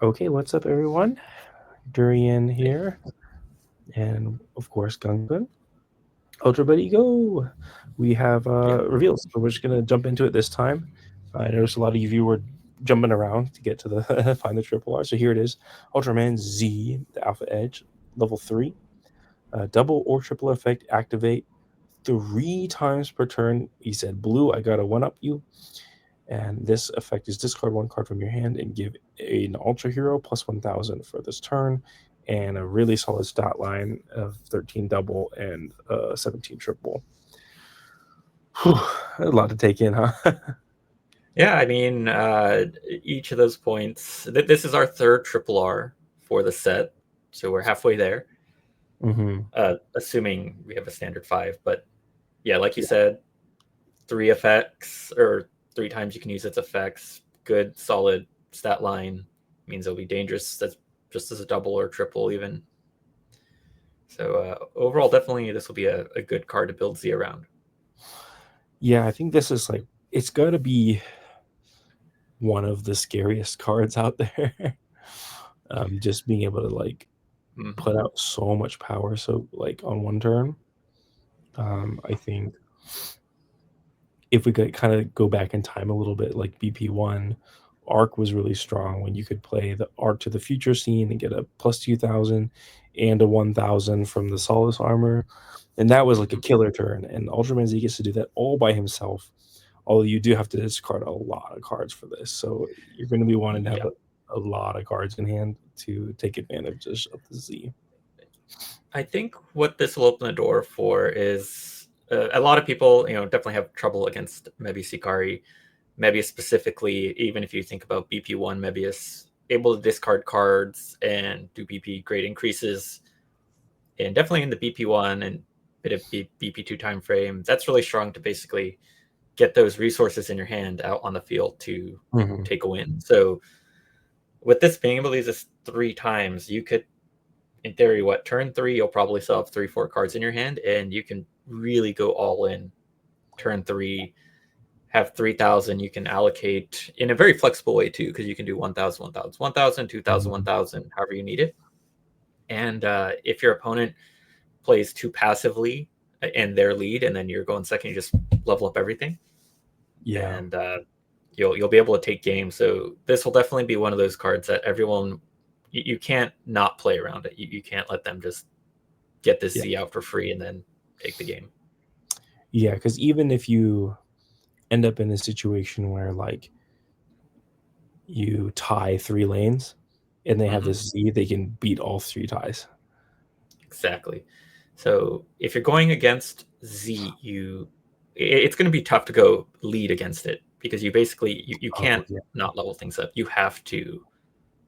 Okay, what's up, everyone? Durian here, and of course, Gungun. Ultra Buddy, go! We have Yeah. reveals, so we're just gonna jump into it this time. I noticed a lot of you were jumping around to get to the find the triple R. So here it is: Ultraman Z, the Alpha Edge, level 3, double or triple effect activate 3 times per turn. He said, "Blue, I gotta one up you." And this effect is discard 1 card from your hand and give an Ultra Hero plus 1,000 for this turn, and a really solid stat line of 13 double and 17 triple. Whew, a lot to take in, huh? Yeah, I mean, each of those points. This is our third triple R for the set, so we're halfway there. Mm-hmm. Assuming we have a standard 5. But yeah, like you Yeah. said, 3 effects or 3 times you can use its effects. Good, solid stat line means it'll be dangerous. That's just as a double or triple even. So overall, definitely this will be a good card to build Z around. Yeah, I think this is like, it's got to be one of the scariest cards out there. Just being able to like Mm-hmm. put out so much power, so like on one turn. I think if we could kind of go back in time a little bit, like BP1, Arc was really strong when you could play the Arc to the Future scene and get a plus 2,000 and a 1,000 from the Solace armor. And that was like a Mm-hmm. killer turn. And Ultraman Z gets to do that all by himself. Although you do have to discard a lot of cards for this. So you're going to be wanting to have Yeah. a lot of cards in hand to take advantage of the Z. I think what this will open the door for is a lot of people, definitely have trouble against Mebius Ikari. Mebius specifically, even if you think about BP1 Mebius, able to discard cards and do BP grade increases, and definitely in the BP1 and bit of BP2 time frame, that's really strong to basically get those resources in your hand out on the field to Mm-hmm. take a win. So with this being able to use this 3 times, you could in theory, turn 3, you'll probably still have 3, 4 cards in your hand, and you can really go all in. Turn 3, have 3,000. You can allocate in a very flexible way too, because you can do 1,000, 1,000, 1,000, 2,000, Mm-hmm. 1,000, however you need it. And if your opponent plays too passively in their lead, and then you're going second, you just level up everything, Yeah. and you'll be able to take games. So this will definitely be one of those cards that everyone you can't not play around it. You can't let them just get this Yeah. Z out for free and then take the game. Yeah. Because even if you end up in a situation where like you tie 3 lanes and they have Mm-hmm. this Z, they can beat all 3 ties. Exactly. So if you're going against Z, it's going to be tough to go lead against it because you Oh, can't yeah. not level things up. You have to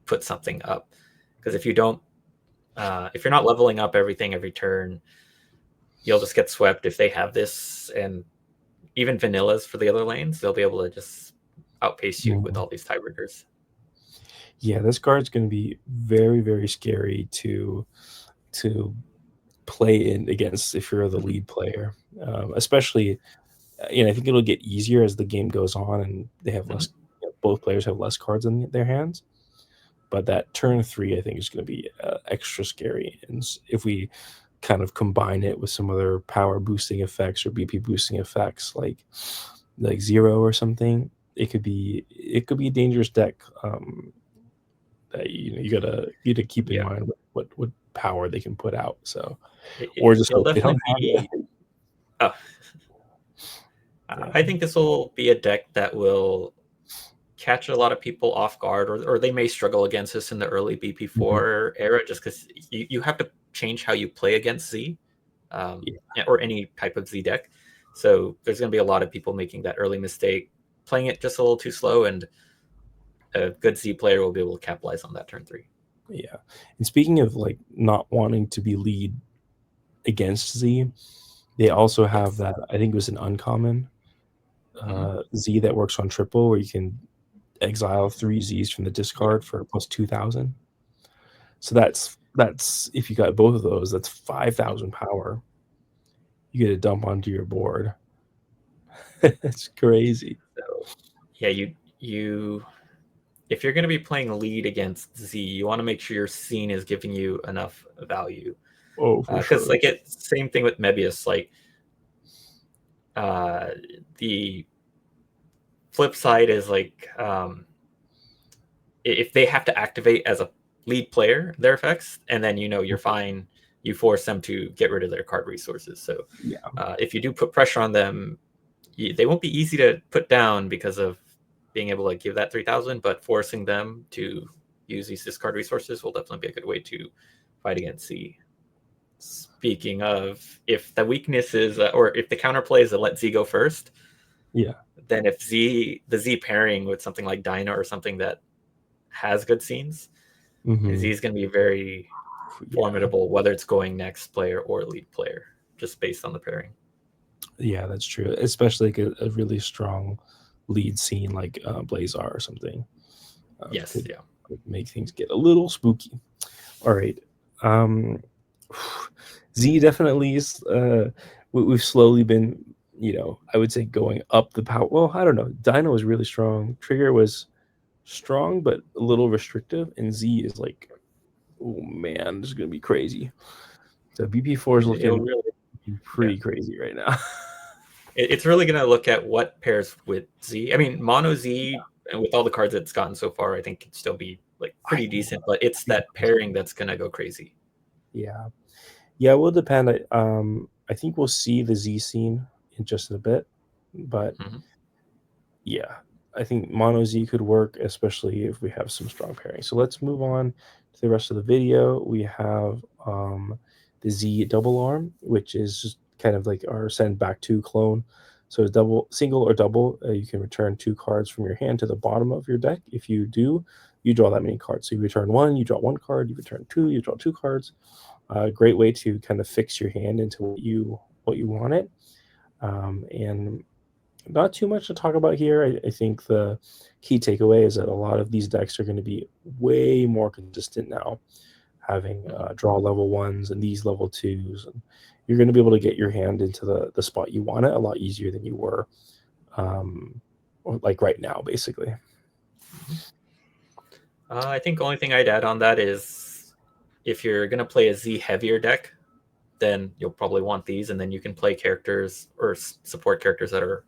put something up because if you don't, if you're not leveling up everything every turn, you'll just get swept. If they have this and even vanillas for the other lanes, they'll be able to just outpace you with Mhm. all these tiebreakers. Yeah, this card's going to be very, very scary to play in against if you're the Mm-hmm. lead player. Especially, I think it'll get easier as the game goes on and they have Mm-hmm. less. Both players have less cards in their hands. But that turn 3, I think, is going to be extra scary. And if we kind of combine it with some other power boosting effects or BP boosting effects, like Zero or something, it could be a dangerous deck. That you gotta keep in Yeah, mind what power they can put out. So, or just it'll hope they don't definitely have be. it. Oh, Yeah. I think this will be a deck that will catch a lot of people off guard, or they may struggle against this in the early Mhm. BP4 era, just because you have to change how you play against Z, Yeah. or any type of Z deck. So there's going to be a lot of people making that early mistake, playing it just a little too slow, and a good Z player will be able to capitalize on that turn 3. Yeah. And speaking of like not wanting to be lead against Z, they also have Yes. that. I think it was an uncommon Hmm. Z that works on triple, where you can exile 3 Zs from the Yeah. discard for plus 2,000. So that's if you got both of those, that's 5,000 power. You get to dump onto your board. It's crazy. So yeah, you if you're going to be playing lead against Z, you want to make sure your scene is giving you enough value. Oh, for Because sure. like same thing with Mebius. Like the flip side is like if they have to activate as a lead player their effects, and then you're fine. You force them to get rid of their card resources. So Yeah. if you do put pressure on them, they won't be easy to put down because of being able to give that 3,000, but forcing them to use these discard resources will definitely be a good way to fight against Z. Speaking of, if the weakness is, or if the counterplay is to let Z go first, Yeah. then if the Z pairing with something like Dyna or something that has good scenes, Z is going to be very Yeah. formidable, whether it's going next player or lead player, just based on the pairing. Yeah, that's true. Especially like a really strong lead scene like Blazar or something. Yes, Could yeah. make things get a little spooky. All right. Um, Z definitely is. We've slowly been, I would say going up the power. Well, I don't know. Dino was really strong. Trigger was strong, but a little restrictive. And Z is like, oh man, this is gonna be crazy. So BP4 is It'll looking really, yeah. pretty crazy right now. It's really going to look at what pairs with Z. I mean, Mono Z, and with all the cards it's gotten so far, I think it'd still be like I pretty know. decent. But it's that pairing that's going to go crazy. Yeah. Yeah, it will depend. I think we'll see the Z scene in just a bit, but Mm-hmm. yeah, I think Mono Z could work, especially if we have some strong pairing. So let's move on to the rest of the video. We have the Z double arm, which is just kind of like our send back to clone. So double, single or double, you can return 2 cards from your hand to the bottom of your deck. If you do, you draw that many cards. So you return 1, you draw 1 card. You return 2, you draw 2 cards. Great way to kind of fix your hand into what you want it. And not too much to talk about here. I think the key takeaway is that a lot of these decks are going to be way more consistent now, having draw level 1s and these level 2s. And you're going to be able to get your hand into the spot you want it a lot easier than you were, or like right now, basically. I think the only thing I'd add on that is if you're going to play a Z heavier deck, then you'll probably want these, and then you can play characters or support characters that are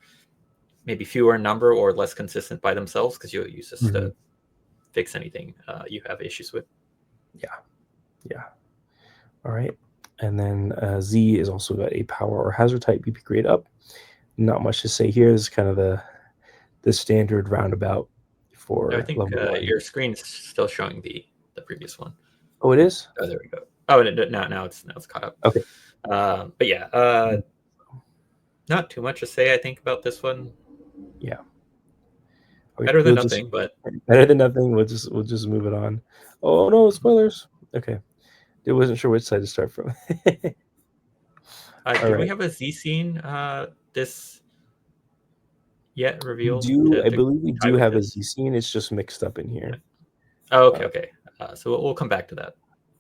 maybe fewer in number or less consistent by themselves, because you'll use this Mhm. to fix anything you have issues with. Yeah. Yeah. All right. And then Z is also got a power or hazard type BP grade up. Not much to say here. This is kind of the standard roundabout I for think level 1. your screen's still showing the previous one. Oh, it is? Oh, there we go. Oh, now it's caught up. Okay. But yeah, not too much to say, I think, about this one. Yeah. Okay. Better than We'll just nothing, but better than nothing. We'll just move it on. Oh no, spoilers. Okay. I wasn't sure which side to start from. All did we right. have a Z scene this yet We revealed do, to, I to believe we tie do with have a Z this? scene. It's just mixed up in here. Oh, okay, Uh, okay. So we'll come back to that.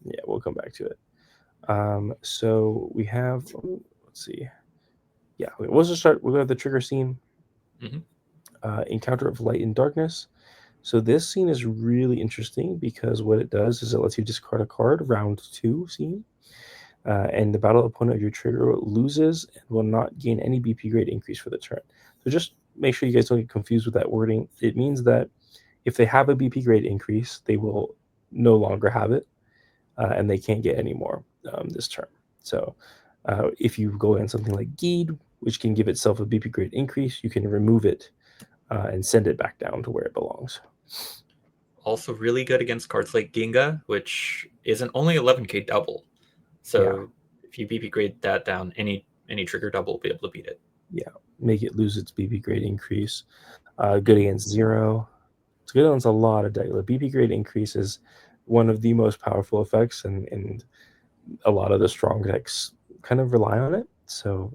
yeah, we'll come back to it. So we have, let's see. Yeah, we'll just start. We have the trigger scene, Hmm. Encounter of Light and Darkness. So this scene is really interesting because what it does is it lets you discard a card, round 2 scene, and the battle opponent of your trigger loses and will not gain any BP grade increase for the turn. So just make sure you guys don't get confused with that wording. It means that if they have a BP grade increase, they will no longer have it, and they can't get any more this turn. So if you go in something like Geed, which can give itself a BP grade increase, you can remove it and send it back down to where it belongs. Also, really good against cards like Ginga, which is an only 11k double. Yeah, So if you BP grade that down, any trigger double will be able to beat it. yeah. Make it lose its BP grade increase. Good against 0. It's good against a lot of decks. The BP grade increase is one of the most powerful effects, and a lot of the strong decks kind of rely on it. So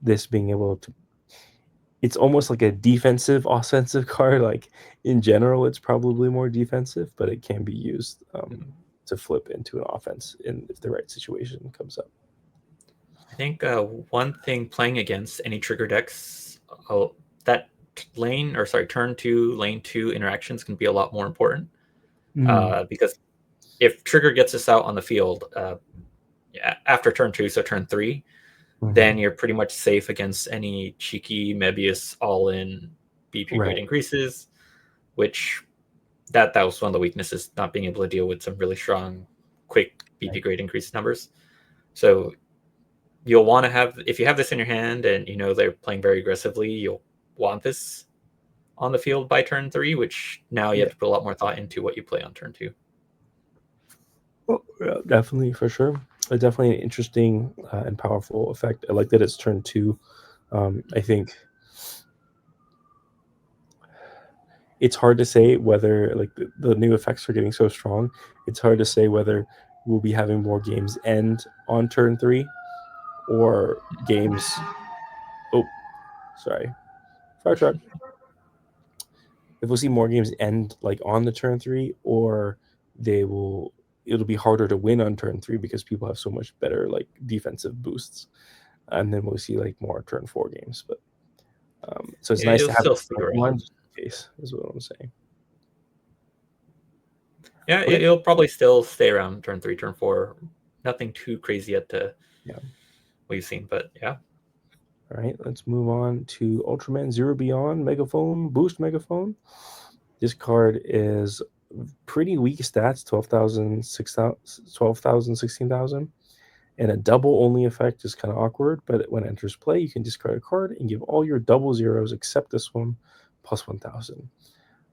this being able to, it's almost like a defensive offensive card. Like in general, it's probably more defensive, but it can be used to flip into an offense if the right situation comes up. I think one thing playing against any trigger decks that turn 2, lane 2 interactions can be a lot more important. Mm, Because if trigger gets us out on the field after turn 2, so turn 3, then mhm. you're pretty much safe against any cheeky Mebius all-in BP Right. grade increases, which that was one of the weaknesses, not being able to deal with some really strong, quick BP Right. grade increase numbers. So you'll want to have, if you have this in your hand and you know they're playing very aggressively, you'll want this on the field by turn 3, which now you Yeah. have to put a lot more thought into what you play on turn 2. Oh, yeah, definitely for sure. Definitely an interesting and powerful effect. I like that it's turn 2. I think it's hard to say whether like the new effects are getting so strong. It's hard to say whether we'll be having more games end on turn 3 or games. Oh, sorry, fire truck. If we'll see more games end like on the turn 3, or they will. It'll be harder to win on turn 3 because people have so much better like defensive boosts, and then we'll see like more turn 4 games. But so it's nice It'll to have still it stay on one around. just in case. Is what I'm saying. Yeah, Okay. it'll probably still stay around turn 3, turn 4. Nothing too crazy yet to Yeah. we've seen, but yeah. All right. Let's move on to Ultraman Zero Beyond Megaphone Boost Megaphone. This card is pretty weak stats 12,000, 12,000, 16,000. And a double only effect is kind of awkward, but when it enters play, you can discard a card and give all your double zeros except this one plus 1,000.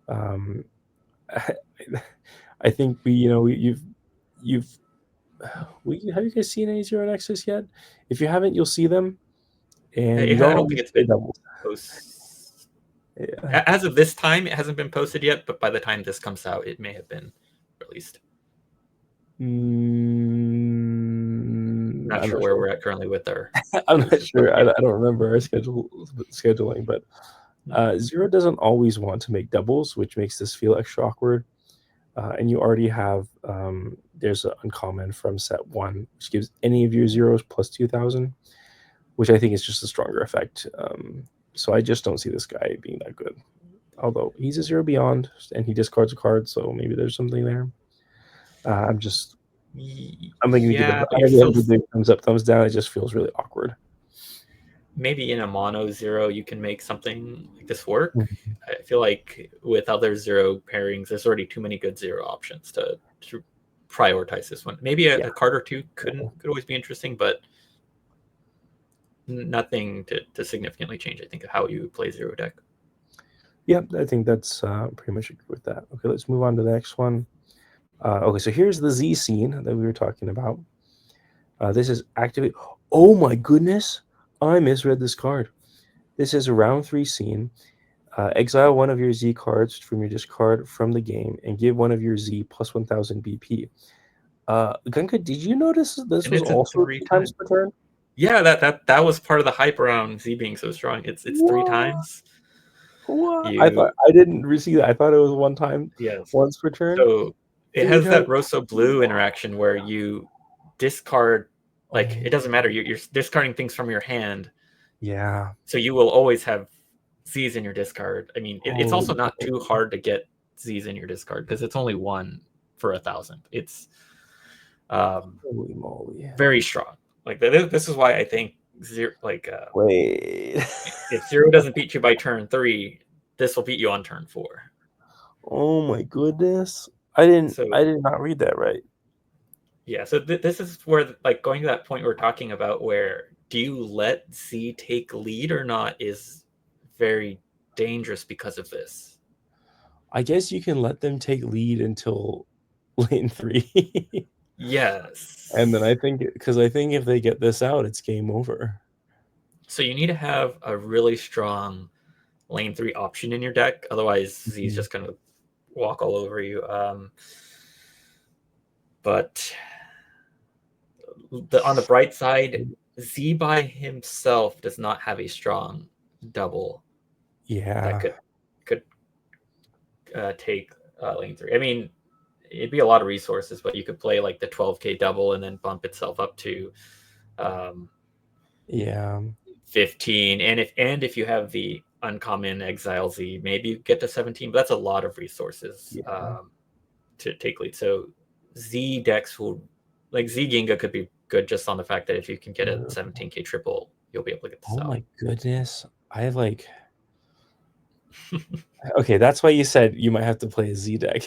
Um, I think you've have you guys seen any Zero Nexus yet? If you haven't, you'll see them, and you I don't don't think always it's play been doubles. post Yeah. as of this time. It hasn't been posted yet, but by the time this comes out, it may have been released. Not I'm sure not where sure. we're at currently with our I'm not news, but sure. yeah. I don't remember our scheduling, but Zero doesn't always want to make doubles, which makes this feel extra awkward. And you already have there's an uncommon from set 1, which gives any of your zeros plus 2,000, which I think is just a stronger effect. So I just don't see this guy being that good. Although he's a Zero Beyond and he discards a card, so maybe there's something there. I'm just I'm thinking we give it. Yeah, but I you're think we have still to do thumbs up, thumbs down. It just feels really awkward. maybe in a mono zero you can make something like this work. Mhm. I feel like with other zero pairings, there's already too many good zero options to prioritize this one. Maybe Yeah. a card or two could Definitely. always be interesting, but nothing to significantly change, I think, how you play zero deck. Yeah, I think that's pretty much agree with that. Okay, let's move on to the next one. Okay, so here's the Z scene that we were talking about. This is activate. Oh my goodness! I misread this card. This is a round 3 scene. Exile one of your Z cards from your discard from the game and give one of your Z plus 1,000 BP. Gunka, did you notice this And was it's a also three 3 times time. per turn? Yeah, that was part of the hype around Z being so strong. It's three What? times. What? I thought You I didn't receive that. I thought it was one time, Yes. once per turn. So it 3 has times. that Rosso blue interaction where you discard, like it doesn't Oh, matter. You're discarding things from your hand, yeah. so you will always have Z's in your discard. I mean, it's Holy also not too moly. hard to get Z's in your discard because it's only one for 1,000. It's um, Holy moly. very strong. Like this is why I think zero. Like Wait. if zero doesn't beat you by turn 3, this will beat you on turn 4. Oh my goodness. So I did not read that right. yeah, so this is where, like, going to that point we are talking about, where do you let Z take lead or not is very dangerous because of this. I guess you can let them take lead until lane 3. And then Yes. I think because I think if they get this out, it's game over. So you need to have a really strong lane 3 option in your deck. Otherwise, Z's Mhm. just going to walk all over you. But on the bright side, Z by himself does not have a strong double that Yeah. could take lane 3. I mean, it'd be a lot of resources, but you could play like the 12k double and then bump itself up to um, Yeah. 15. And if you have the uncommon, exile Z, maybe get to 17, but that's a lot of resources Yeah. to take lead. So Z decks will, like Z Ginga could be good just on the fact that if you can get a 17k triple, you'll be able to get this Oh out. my goodness. I like okay, that's why you said you might have to play a Z deck.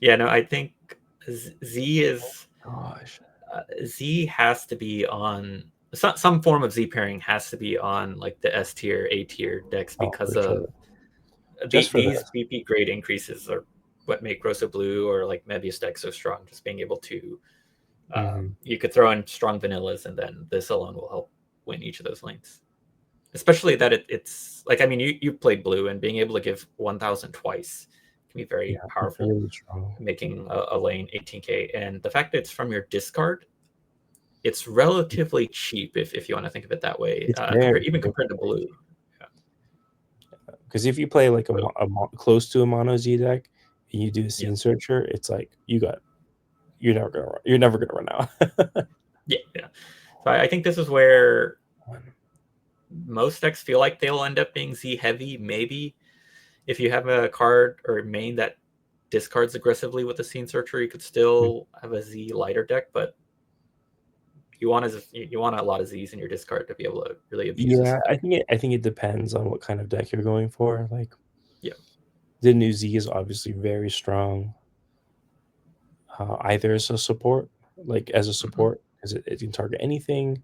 Yeah, no, I think Z is Gosh. Z has to be on some form of Z pairing has to be on like the S tier, A tier decks Oh, because for of sure. Just for these this. BP grade increases are what make Rosa Blue or like Mebius deck so strong. Just being able to you could throw in strong vanillas and then this alone will help win each of those lanes. Especially that it's like, I mean, you played blue and being able to give 1000 twice can be very Yeah, it's powerful, really strong. making a lane 18k. And the fact that it's from your discard, it's relatively cheap if you want to think of it that way, It's very, even very compared to blue. Yeah. because if you play like So, close to a mono Z deck and you do a yeah, scene searcher, it's like you're never gonna run out. yeah, yeah. So I think this is where most decks feel like they'll end up being Z heavy. Maybe if you have a card or main that discards aggressively with the scene searcher, you could still have a Z lighter deck, but you want a lot of Z's in your discard to be able to really abuse this Yeah, effect. I think it depends on what kind of deck you're going for. Like Yeah. the new Z is obviously very strong, either as a support, like as a Mm-hmm. support, because it can target anything.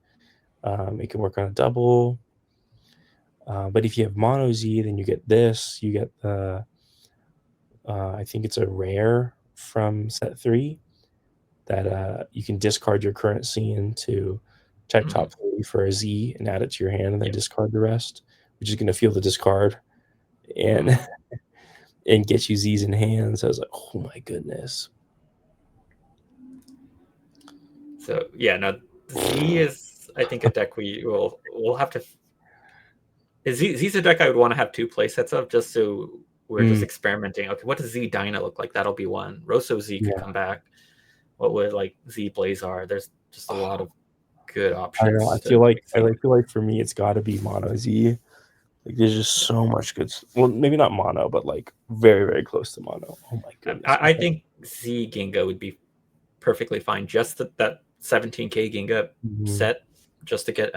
It can work on a double. But if you have mono Z, then you get this. You get the I think it's a rare from set 3 that you can discard your current scene to check Mm-hmm. top 3 for a Z and add it to your hand and then Yeah. discard the rest, which is going to feel the discard and Mm-hmm. and get you Z's in hand. So I was like, oh my goodness. So yeah, now Z is I think a deck we'll have to. Z's a deck I would want to have two play sets of just so we're just Mm, experimenting. Okay, what does Z Dyna look like? That'll be one. Rosso Z could yeah, come back. What would like Z Blazar? There's just a lot of good I don't know. options to make I Z. feel like for me, it's got to be mono Z. Like there's just Yeah. so much good. Well, maybe not mono, but like very very close to mono. Oh my goodness. I think Z Ginga would be perfectly fine. Just that 17k Ginga Mhm. set, just to get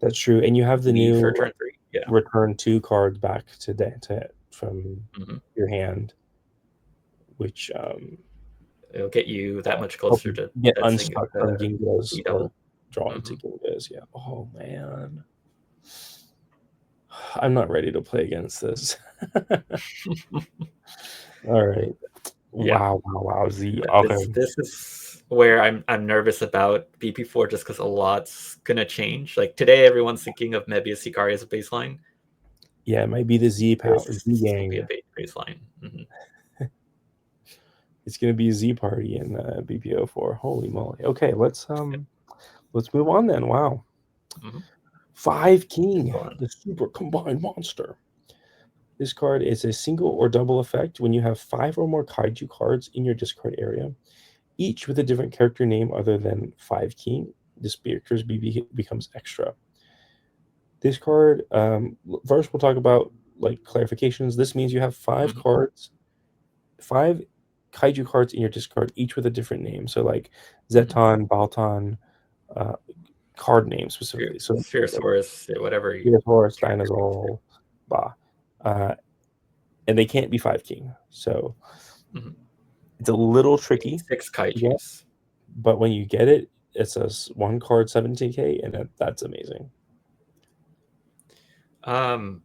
That's true. And you have the lead for new turn 3. Yeah. return 2 cards back to from Mm-hmm. your hand, which It'll get you that much help closer you to get that unstuck from Gingas Z or double. draw Mm-hmm. into Gingas. Yeah. Oh man. I'm not ready to play against this. All right. Yeah. Wow. Z. Okay. This is where I'm nervous about BP4 just because a lot's gonna change. Like today, everyone's thinking of Mebius Ikari as a baseline. Yeah, it might be the Z power Z This will be a gang. baseline. Mm-hmm. It's gonna be a Z party in BPO4. Holy moly. Okay, let's move on then. Wow. Mm-hmm. 5 King, Fun. the super combined monster. This card is a single or double effect when you have 5 or more kaiju cards in your discard area, each with a different character name other than 5 King. This character's BB becomes extra. This card, first we'll talk about like clarifications. This means you have 5 Mm-hmm. cards, 5 kaiju cards in your discard, each with a different name. So like Mm-hmm. Zeton, Balton, uh, card name specifically. So like Spherosaurus, whatever Spherosaurus, character names. Dinosaur, Bah. Uh, and they can't be 5 King. So Mm-hmm. it's a little You need tricky 6 to get, kaiju's. but when you get it, it says 1 card 17k, and that's amazing. Um,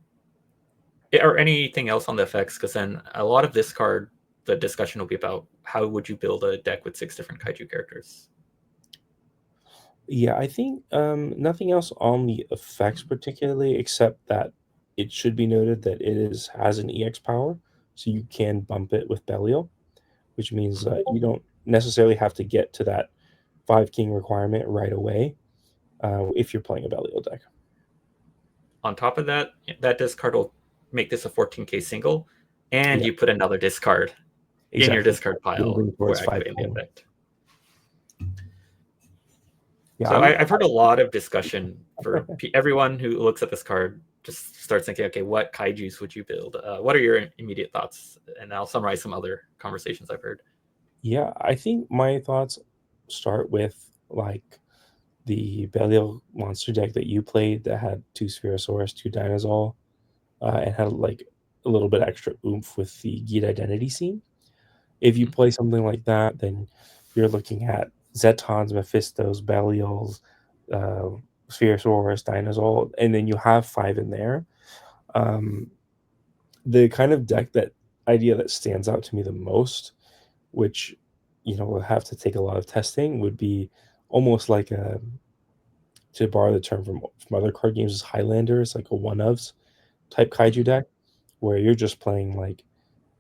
or anything else on the effects, because then a lot of this card, the discussion will be about how would you build a deck with 6 different kaiju characters. Yeah, I think nothing else on the effects particularly, except that it should be noted that has an EX power, so you can bump it with Belial, which means Mhm. you don't necessarily have to get to that 5 King requirement right away if you're playing a Belial deck. On top of that, that discard will make this a 14k single, and Yeah, you put another discard in your exactly. discard pile Building for towards 5 activating the King. effect. Yeah, So I've heard a lot of discussion for everyone who looks at this card. just start thinking, okay, what kaijus would you build? What are your immediate thoughts? And I'll summarize some other conversations I've heard. Yeah, I think my thoughts start with like the Belial monster deck that you played that had two Spherosaurus, two Dinosaur, and had like a little bit extra oomph with the Geet Identity scene. If you Mhm. play something like that, then you're looking at Zetons, Mephistos, Belials, uh, Spherosaurus, Dinosaur, and then you have five in there. Um, the kind of deck that idea that stands out to me the most, which will have to take a lot of testing, would be almost like a, to borrow the term from other card games, is Highlanders, like a one ofs type kaiju Mhm. deck, where you're just playing like,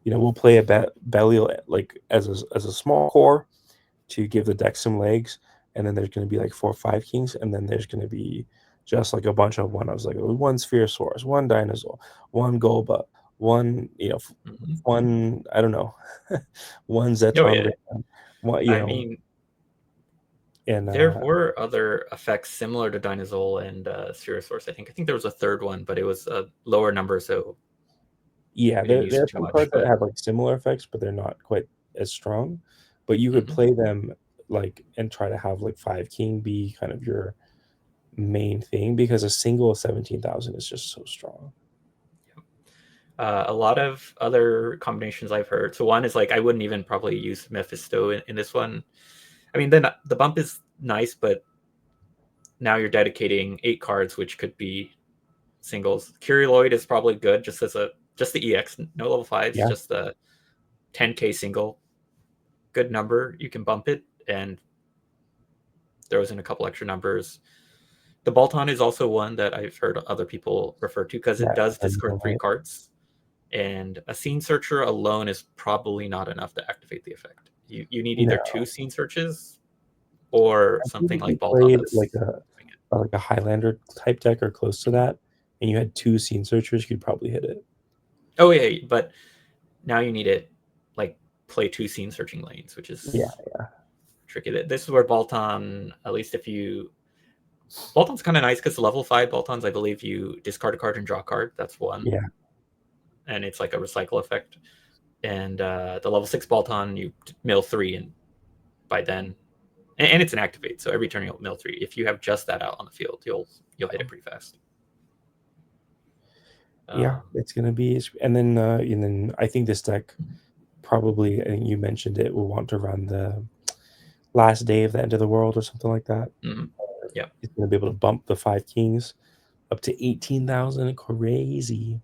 we'll play a Belial like as a small core to give the deck some legs, and then there's going to be like 4 or 5 kings, and then there's going to be just like a bunch of one ofs, like one Spherosaurus, one Dinosaur, one Golba, one Mhm. one, I don't know, one Oh Zeton, yeah, one, I mean, and there were other effects similar to Dinosaur and Spherosaurus. I think there was a third one, but it was a lower number, so yeah, we didn't use there it are too some much. cards that But have like similar effects, but they're not quite as strong. But you could mhm. play them like and try to have like 5 king be kind of your main thing, because a single 17,000 is just so strong. A lot of other combinations I've heard. So one is like I wouldn't even probably use Mephisto in this one. I mean, then the bump is nice, but now you're dedicating 8 cards, which could be singles. Curiloid is probably good just the EX, no level fives, Yeah, just the 10k single. Good number. You can bump it and throws in a couple extra numbers. The Bolton is also one that I've heard other people refer to because it yeah, does and discard three right. cards, and a scene searcher alone is probably not enough to activate the effect. You need either No, two scene searches or I think something if you like Bolton played that's doing it. like a Highlander type deck or close to that, and you had 2 scene searchers, you'd probably hit it. Oh yeah, but now you need it like play two scene searching lanes, which Yeah, is tricky. This is where Bolton, at least if you Bolton's kind of nice because level 5 Boltons, I believe you discard a card and draw a card. That's one, yeah, and it's like a recycle effect. And the level 6 Bolton, you mill 3, and by then, and it's an activate, so every turn you'll mill 3. If you have just that out on the field, you'll hit it pretty fast. yeah, Um, it's gonna be, and then I think this deck probably, I think you mentioned it, will want to run the last day of the end of the world or something like that. mhm. Yeah. It's gonna be able to bump the 5 kings up to 18,000. Crazy.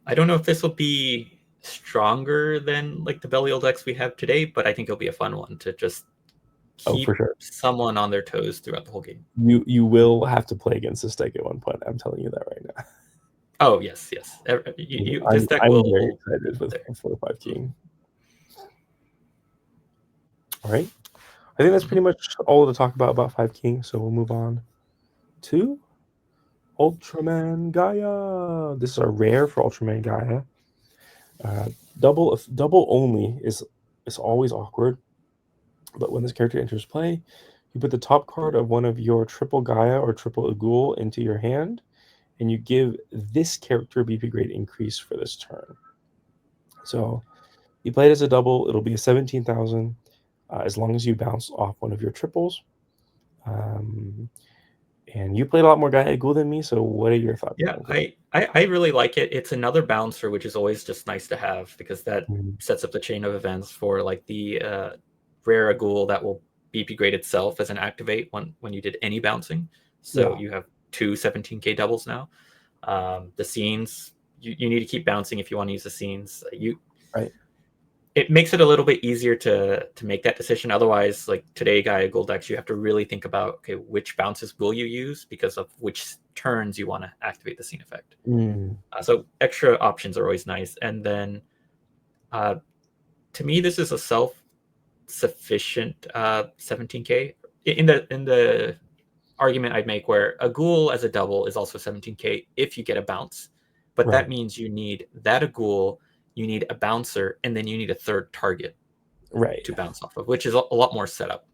I don't know if this will be stronger than like the Belial decks we have today, but I think it'll be a fun one to just Oh, for keep sure. someone on their toes throughout the whole game. You will have to play against this deck at one point. I'm telling you that right now. Oh yes, yes. This deck I'm very will excited up with there. 5 king. All right. I think that's Mm-hmm. pretty much all to talk about 5 king. So we'll move on to Ultraman Gaia. This is a rare for Ultraman Gaia. Uh, double only is always awkward, but when this character enters play, you put the top card of one of your triple Gaia or triple Agul into your hand, and you give this character BP grade increase for this turn. So you play it as a double, it'll be a 17,000 as long as you bounce off one of your triples. Um, and you played a lot more Gaia Agul than me, so what are your thoughts Yeah, on it? I really like it. It's another bouncer, which is always just nice to have because that Mm, sets up the chain of events for like the rare ghoul that will BP grade itself as an activate when you did any bouncing. So yeah, you have two 17k doubles now. The scenes you need to keep bouncing if you want to use the scenes. right. It makes it a little bit easier to make that decision. Otherwise, like today, Gaia Gold decks, you have to really think about okay, which bounces will you use because of which turns you want to activate the scene effect. Mm, So extra options are always nice. And then uh, to me, this is a self-sufficient 17k. In the argument I'd make where a ghoul as a double is also 17k if you get a bounce, but that right, means you need that a ghoul, you need a bouncer, and then you need a third target right. to bounce off of, which is a lot more setup.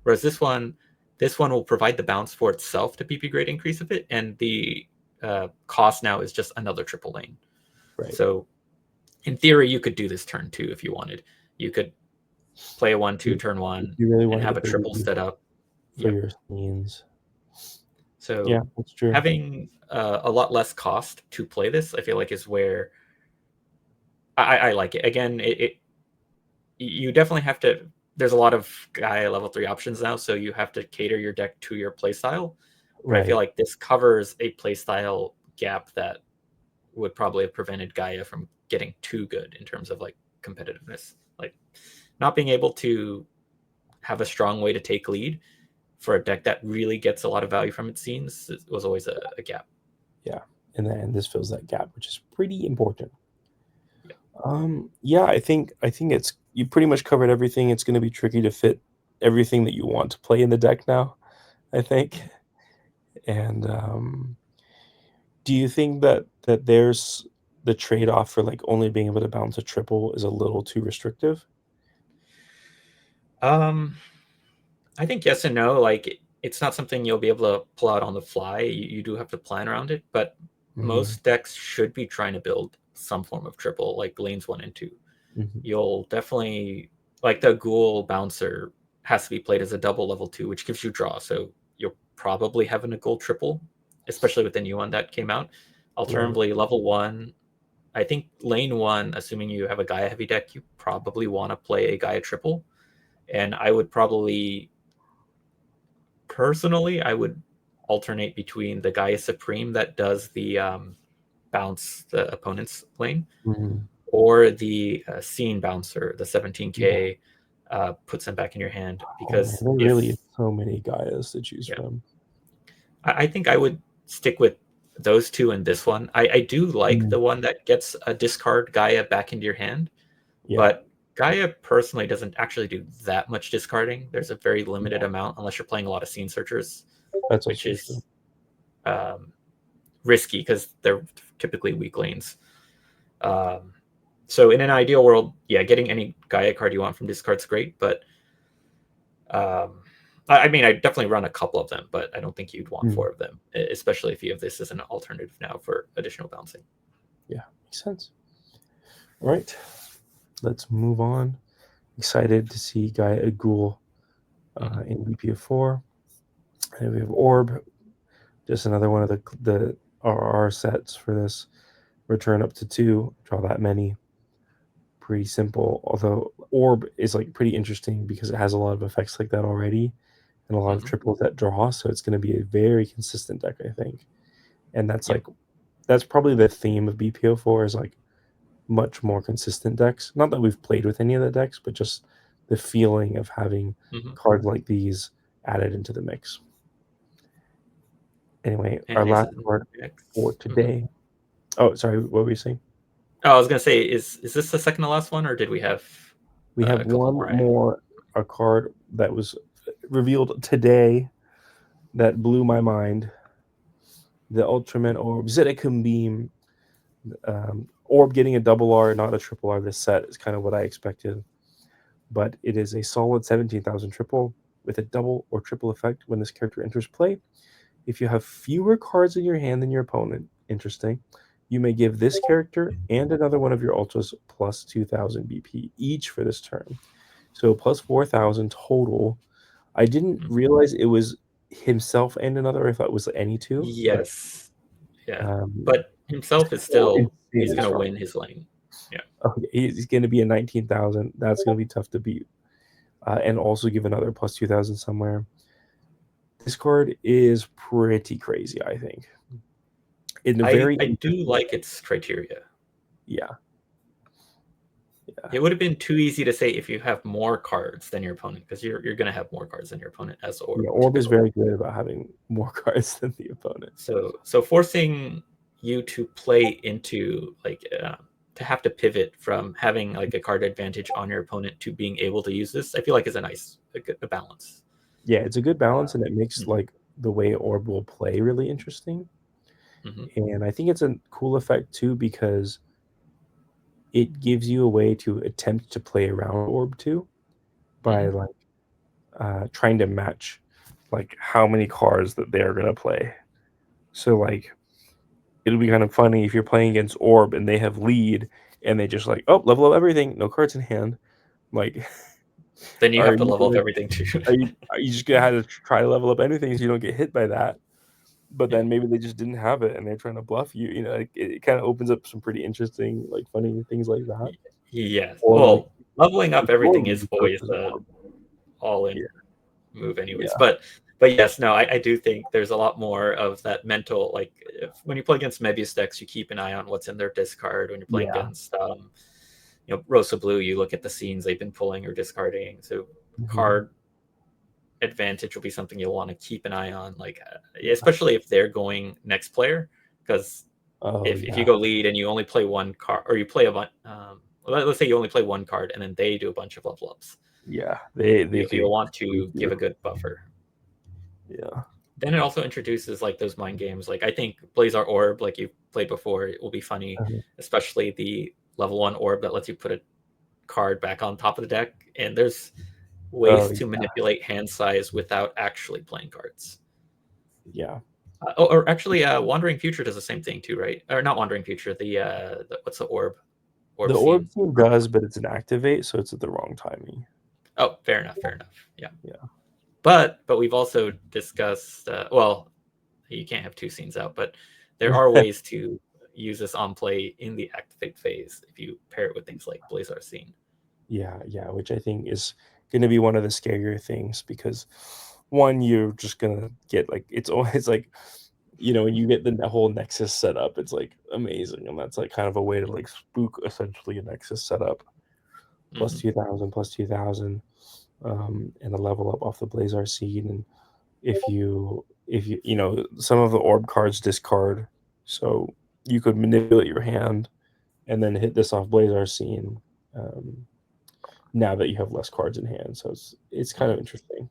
Whereas this one, This one will provide the bounce for itself to PP grade increase of it, and the cost now is just another triple lane. Right. So in theory, you could do this turn 2 if you wanted. You could play a 1/2 turn If 1 you really and wanted to have a play triple BB set up. for Yep. your scenes. Yeah, So that's true. having a lot less cost to play this, I feel like, is where I like it. Again, you definitely have to. There's a lot of Gaia level 3 options now, so you have to cater your deck to your playstyle. But I feel Right. like this covers a playstyle gap that would probably have prevented Gaia from getting too good in terms of like competitiveness. Like not being able to have a strong way to take lead for a deck that really gets a lot of value from its scenes was always a gap. Yeah. And this fills that gap, which is pretty important. Yeah. Yeah, I think it's you pretty much covered everything. It's going to be tricky to fit everything that you want to play in the deck now, I think. And do you think that there's the trade-off for like only being able to bounce a triple is a little too restrictive? Um, I think yes and no. Like it's not something you'll be able to pull out on the fly. You do have to plan around it, but Mhm, most decks should be trying to build some form of triple, like lanes 1 and 2. mhm. You'll definitely like the ghoul bouncer has to be played as a double level 2, which gives you draw. So you'll probably have a ghoul triple, especially with the new one that came out. Right. Alternatively, level 1, I think lane 1, assuming you have a Gaia heavy deck, you probably want to play a Gaia triple. And I would probably personally, I would alternate between the Gaia Supreme that does the bounce the opponent's lane, Mhm. or the scene bouncer, the Yeah. 17k, puts them back in your hand. Oh man, Because there really is if so many Gaias to choose yeah, from. I think I would stick with those two in this one. I do like Mm, the one that gets a discard Gaia back into your hand, yeah, but Gaia personally doesn't actually do that much discarding. There's a very limited yeah, amount unless you're playing a lot of scene searchers, that's which also true. is um, risky because they're typically weak lanes. Um, so in an ideal world, yeah, getting any Gaia card you want from discard's great, but um, I mean, I definitely run a couple of them, but I don't think you'd want Mm, 4 of them, especially if you have this as an alternative now for additional bouncing. yeah, makes sense. All right, let's move on. Excited to see Gaia Ghoul Mm-hmm. in BPO4. And we have Orb, just another one of the RR sets for this. Return up to 2, draw that many. Pretty simple. Although Orb is like pretty interesting because it has a lot of effects like that already, and a lot of Mm-hmm. triples that draw. So it's going to be a very consistent deck, I think. And Yep. that's probably the theme of BPO4 is like much more consistent decks. Not that we've played with any of the decks, but just the feeling of having Mm-hmm. cards like these added into the mix. Anyway, our And is last it card for next? Mm-hmm. today. Oh, sorry, what were you saying? Oh, I was gonna say, is this the second to last one, or did we have We have a couple one more? more a card that was revealed today that blew my mind. The Ultraman Orb, Zedekun Beam. Orb getting a double R, not a triple R this set is kind of what I expected. But it is a solid 17,000 triple with a double or triple effect when this character enters play. If you have fewer cards in your hand than your opponent, interesting, you may give this character and another one of your ultras plus 2,000 BP each for this turn. So plus 4,000 total. I didn't Mhm. realize it was himself and another. I thought it was any two, but Yes. Yeah. um, But himself is still still he's insanely gonna strong. win his lane. Yeah. Okay, he's going to be a 19,000. That's going to be tough to beat. And also give another plus 2,000 somewhere. This card is pretty crazy, I think. In a very I do interesting like way. its criteria. Yeah, yeah. It would have been too easy to say if you have more cards than your opponent, because you're gonna have more cards than your opponent as Yeah, Orb Orb is typically. very good about having more cards than the opponent. So forcing you to play into like to have to pivot from having like a card advantage on your opponent to being able to use this, I feel like is a nice a balance. Yeah, it's a good balance, Uh, and it makes mhm, like the way Orb will play really interesting. mhm, And I think it's a cool effect too because it gives you a way to attempt to play around Orb too by mhm. like trying to match like how many cards that they're gonna play. So like it'll be kind of funny if you're playing against Orb and they have lead and they just like, oh, level up everything, no cards in hand. Like, Then you are have to you level up gonna everything too. are you just gonna have to try to level up anything so you don't get hit by that? But Yeah. then maybe they just didn't have it and they're trying to bluff you. You know, like, it kind of opens up some pretty interesting, like funny things like that. Yes. Or like Well, leveling up if Orb everything is really always versus the Orb. all in Yeah, move anyways. yeah, But yes, no, I do think there's a lot more of that mental, like when you play against Mebius decks, you keep an eye on what's in their discard. When you're playing yeah. against Rosa Blue, you look at the scenes they've been pulling or discarding. So Mhm. card advantage will be something you'll want to keep an eye on, like especially if they're going next player, because Oh if you yeah, go lead and you only play one card, or you play a bunch, let's say you only play one card and then they do a bunch of level ups, yeah. They you'll could want beat to give you. a good buffer. Yeah. Then it also introduces like those mind games. Like I think Blazar Orb, like you played before, it will be funny, Uh-huh. especially the level 1 orb that lets you put a card back on top of the deck. And there's Oh ways to yeah, manipulate hand size without actually playing cards. yeah. Or actually, Wandering Future does the same thing too, right? Or not Wandering Future. What's the orb? The Orb orb scene. team does, but it's an activate, so it's at the wrong timing. Oh, fair enough. Fair enough. Yeah. Yeah. But we've also discussed. Well, you can't have two scenes out, but there are ways to use this on play in the activate phase if you pair it with things like Blazar Scene. Yeah, yeah, which I think is gonna be one of the scarier things because one, you're just gonna get like it's always like, when you get the whole Nexus setup, it's like amazing, and that's like kind of a way to like spook essentially a Nexus setup. Plus Hmm. 2000, plus 2000, and a level up off the Blazar seed. And if you some of the orb cards discard, so you could manipulate your hand and then hit this off Blazar scene. Um, now that you have less cards in hand. So it's kind of interesting.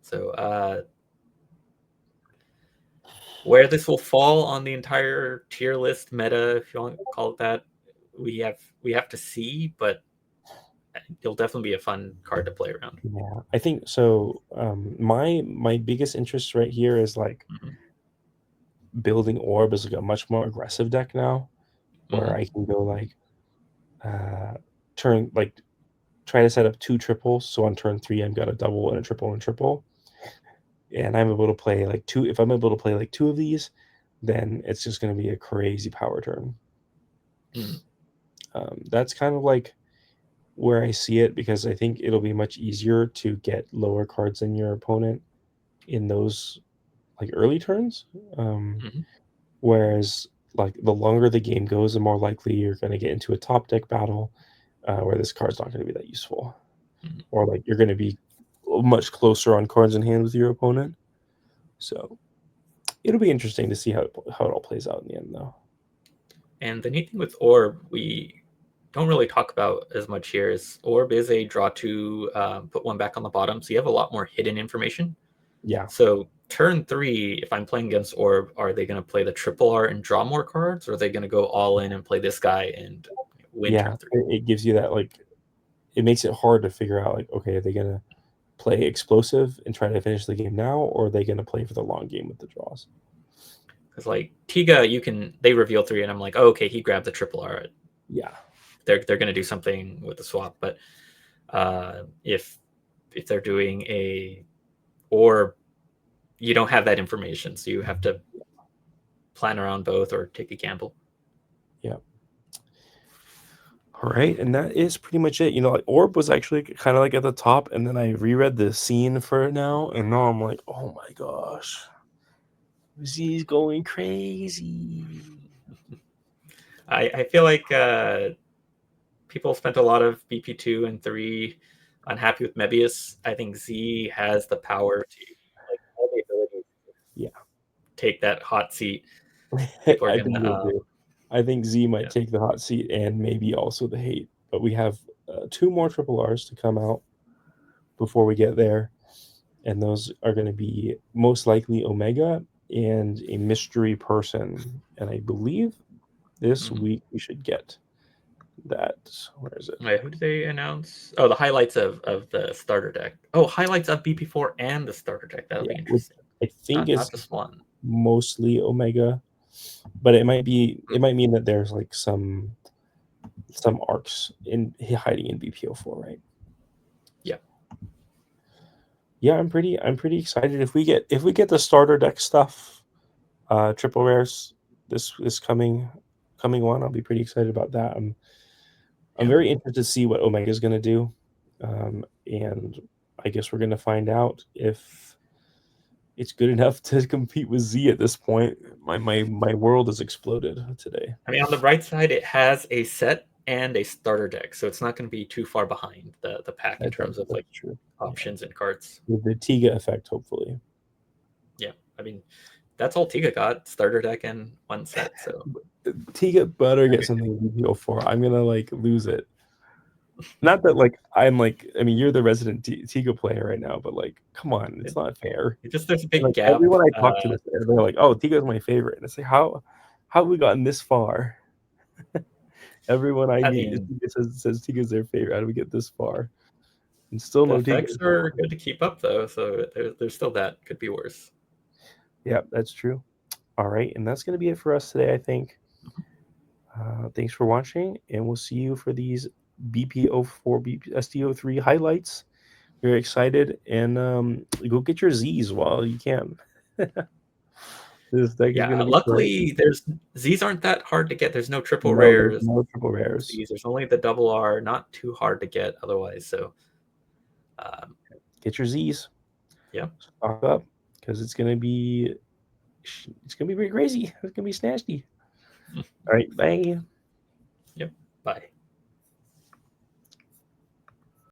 So where this will fall on the entire tier list meta, if you want to call it that, we have to see, but it'll definitely be a fun card to play around. Yeah, I think so. My biggest interest right here is like Hmm. building orb is like a much more aggressive deck now, where Hmm. I can go like uh turn like try to set up two triples. So on turn three, I've got a double and a triple and a triple, and I'm able to play like two. If I'm able to play like two of these, then it's just going to be a crazy power turn. Hmm. That's kind of like where I see it because I think it'll be much easier to get lower cards than your opponent in those like early turns. Um, Hmm. whereas like the longer the game goes, the more likely you're going to get into a top deck battle where this card's not going to be that useful, Hmm. or like you're going to be much closer on cards in hand with your opponent. So it'll be interesting to see how it all plays out in the end, though. And the neat thing with Orb, we don't really talk about as much here, is Orb is a draw to put one back on the bottom, so you have a lot more hidden information. Yeah, So turn three, if I'm playing against Orb, are they going to play the triple R and draw more cards, or are they going to go all in and play this guy and win yeah, turn three? it gives you that like it makes it hard to figure out like okay, are they gonna play explosive and try to finish the game now, or are they gonna play for the long game with the draws? Because like Tiga, they reveal three, and I'm like, oh, okay, he grabbed the triple R. Yeah, They're going to do something with the swap, but if they're doing a Orb, you don't have that information, so you have to plan around both or take a gamble. yeah. All right, and that is pretty much it. Like Orb was actually kind of like at the top, and then I reread the scene for it now, and now I'm like, oh my gosh, Z's going crazy. I feel like people spent a lot of BP2 and 3 unhappy with Mebius. I think Z has the power to, like, all the ability to Yeah, take that hot seat. People are I going think to, so too. I think Z might yeah. take the hot seat and maybe also the hate, but we have two more triple R's to come out before we get there, and those are going to be most likely Omega and a mystery person, and I believe this Mhm. week we should get that. Where is it? Wait, who did they announce? Oh, the highlights of the starter deck. Oh, highlights of BP4 and the starter deck. That'll Yeah, be which interesting. I think Not is just one. mostly Omega, but it might mean that there's like some arcs in hiding in BPO4, right? Yeah. Yeah, I'm pretty excited if we get the starter deck stuff, triple rares this coming one. I'll be pretty excited about that. I'm Yeah. very interested to see what Omega's going to do, and I guess we're going to find out if it's good enough to compete with Z at this point. My world has exploded today. I mean, on the right side, it has a set and a starter deck, so it's not going to be too far behind the pack in terms of like That's true. options and cards. With the Tiga effect, hopefully. Yeah, I mean, that's all Tiga got: starter deck and one set. So Tiga better get something in BPO4. I'm gonna like lose it. Not that like I'm like, I mean, you're the resident Tiga player right now, but like, come on, it's not fair. it just there's a And, big like gap. everyone I talk to, they're like, "Oh, Tiga's my favorite," and it's like, how have we gotten this far? Everyone I I meet mean, says Tiga's their favorite. How do we get this far? And still the no Tiga. effects are good to keep up though, so there's still that. Could be worse. Yeah, that's true. All right, and that's gonna be it for us today, I think. Thanks for watching, and we'll see you for these BPO4, SDO3 highlights. Very excited, and go get your Z's while you can. This deck is Yeah, going to be great. luckily there's Z's aren't that hard to get. There's no triple No, there's rares. no triple rares. Z's. There's only the double R, not too hard to get otherwise. So, um, Get your Z's. yeah. Stock up, because it's going to be pretty crazy. It's going to be snasty. All right, bye. Yep.